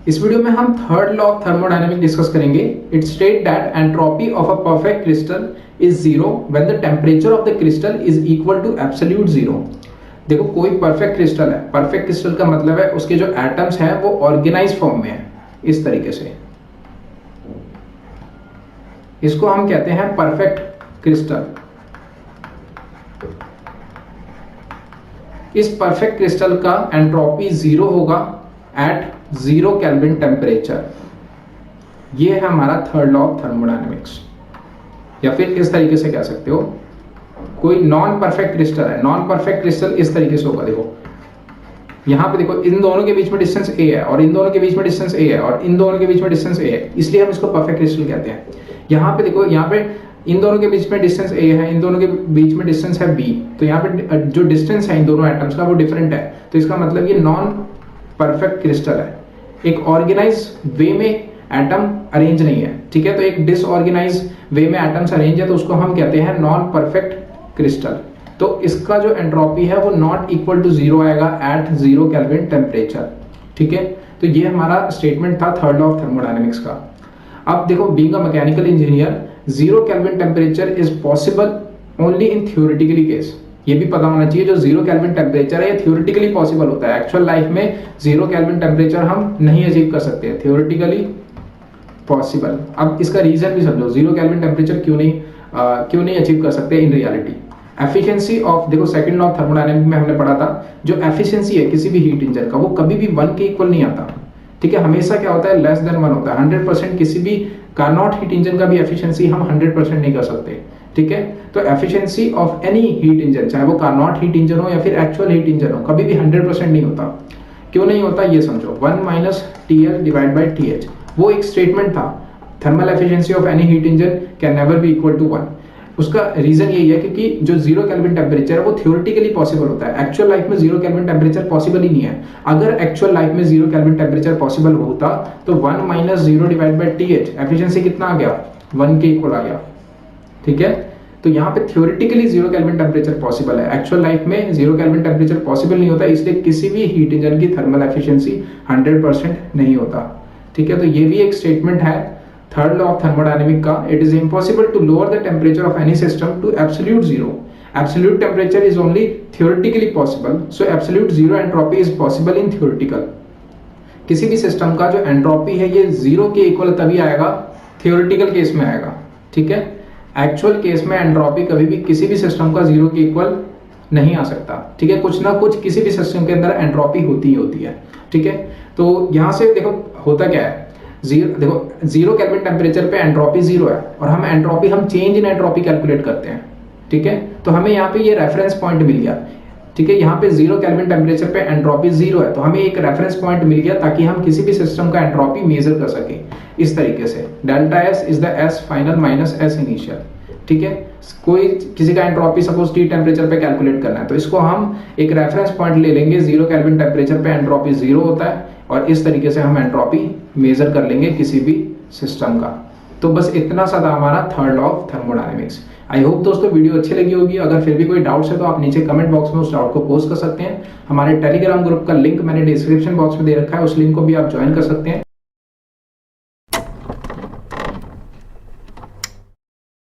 इस वीडियो में हम third law of thermodynamics discuss करेंगे। It state that entropy of a perfect crystal is zero when the temperature of the crystal is equal to absolute zero. देखो कोई perfect crystal है, perfect crystal का मतलब है उसके जो एटम्स हैं वो ऑर्गेनाइज फॉर्म में है, इस तरीके से। इसको हम कहते हैं परफेक्ट क्रिस्टल। इस परफेक्ट क्रिस्टल का एंट्रोपी जीरो होगा एट जीरो केल्विन टेम्परेचर। ये है हमारा थर्ड लॉ ऑफ थर्मोडायनेमिक्स, या फिर इस तरीके से कह सकते हो कोई नॉन परफेक्ट क्रिस्टल है। नॉन परफेक्ट क्रिस्टल इस तरीके से होगा। देखो यहां पे देखो, इन दोनों के बीच में डिस्टेंस a है और इन दोनों के बीच में डिस्टेंस a है और इन दोनों के बीच में डिस्टेंस a है, इसलिए हम इसको परफेक्ट क्रिस्टल कहते हैं। यहाँ पे देखो, यहाँ पे इन दोनों के बीच में डिस्टेंस a है, इन दोनों के बीच में डिस्टेंस है b, तो यहाँ पे जो डिस्टेंस है इन दोनों एटम्स का वो डिफरेंट है, तो इसका मतलब ये नॉन परफेक्ट क्रिस्टल है। एक ऑर्गेनाइज वे में एटम अरेंज नहीं है, ठीक है। तो एक डिसऑर्गेनाइज वे में एटम्स अरेंज है, तो उसको हम कहते हैं नॉन परफेक्ट क्रिस्टल। तो इसका जो एंट्रोपी है वो नॉट इक्वल टू जीरो आएगा एट जीरो केल्विन टेम्परेचर, ठीक है। तो ये हमारा स्टेटमेंट था थर्ड लॉ ऑफ थर्मोडायनेमिक्स का। अब देखो, being a mechanical engineer, zero kelvin temperature is possible only in theoretically case. ये भी पता होना चाहिए, जो जीरो केल्विन टेम्परेचर है ये थ्योरेटिकली पॉसिबल होता है। एक्चुअल लाइफ में जीरो केल्विन टेम्परेचर हम नहीं अचीव कर सकते, थ्योरेटिकली पॉसिबल। अब इसका रीजन भी समझो, जीरो केल्विन टेम्परेचर क्यों नहीं अचीव कर सकते इन रियलिटी। एफिशिएंसी ऑफ, देखो सेकंड लॉ ऑफ थर्मोडायनेमिक्स में हमने पढ़ा था, जो एफिशिएंसी है किसी भी हीट इंजन का वो कभी भी 1 के इक्वल नहीं आता, ठीक है। हमेशा क्या होता है, लेस देन 1 होता है। 100% किसी भी कार्नोट हीट इंजन का भी एफिशिएंसी हम 100% नहीं कर सकते, ठीक है। तो efficiency of any heat engine, चाहे वो कार्नोट हीट इंजन हो या फिर एक्चुअल हीट इंजन हो, कभी भी 100% नहीं होता। क्यों नहीं होता ये समझो, 1 minus TL divide by TH, वो एक स्टेटमेंट था, thermal efficiency of any heat engine can never be equal to 1। उसका रीजन यही है क्योंकि जो जीरो केल्विन टेम्परेचर है वो थ्योरेटिकली पॉसिबल होता है। एक्चुअल लाइफ में जीरो केल्विन टेम्परेचर पॉसिबल ही नहीं है। अगर एक्चुअल लाइफ में जीरो केल्विन टेम्परेचर पॉसिबल होता तो 1 minus zero divide by TH, efficiency कितना आ गया, 1 के इक्वल आ गया, ठीक है। तो यहाँ पे theoretically zero kelvin temperature possible है, एक्चुअल लाइफ में जीरो केल्विन टेम्परेचर पॉसिबल नहीं होता, इसलिए किसी भी हीट इंजन की थर्मल एफिशिएंसी 100% नहीं होता, ठीक है। तो ये भी एक स्टेटमेंट है थर्ड लॉ ऑफ थर्मोडायनेमिक्स का। It is impossible to lower the temperature of any system to absolute zero. Absolute temperature is only theoretically possible, so absolute zero entropy is possible in theoretical. किसी भी system का जो entropy है ये zero के equal तभी आएगा theoretical case में आएगा, ठीक है। एक्चुअल केस में एंट्रोपी कभी भी किसी भी सिस्टम का जीरो के इक्वल नहीं आ सकता, ठीक है। कुछ ना कुछ किसी भी सिस्टम के अंदर एंट्रोपी होती ही होती है, ठीक है। तो यहां से देखो होता क्या है, देखो जीरो केल्विन टेम्परेचर पे एंट्रोपी जीरो है और हम चेंज इन एंट्रोपी कैलकुलेट करते हैं, ठीक है। तो हमें यहाँ पे ये रेफरेंस पॉइंट मिल गया, ठीक है। यहाँ पे जीरो केल्विन टेम्परेचर पे एंट्रोपी जीरो है, तो हमें एक रेफरेंस पॉइंट मिल गया ताकि हम किसी भी सिस्टम का एंट्रोपी मेजर कर सके इस तरीके से। Delta S is the S final minus S initial, ठीक है। कोई किसी का एंट्रोपी सपोज T टेम्परेचर पे कैलकुलेट करना है, तो इसको हम एक रेफरेंस पॉइंट ले लेंगे, जीरो केल्विन टेम्परेचर पे एंट्रोपी जीरो होता है और इस तरीके से हम एंट्रोपी मेजर कर लेंगे किसी भी सिस्टम का। तो बस इतना सा था हमारा third law of thermodynamics. I hope दोस्तों वीडियो अच्छी लगी होगी। अगर फिर भी कोई डाउट्स है तो आप नीचे कमेंट बॉक्स में उस डाउट को पोस्ट कर सकते हैं। हमारे टेलीग्राम ग्रुप का लिंक मैंने डिस्क्रिप्शन बॉक्स में दे रखा है, उस लिंक को भी आप ज्वाइन कर सकते हैं।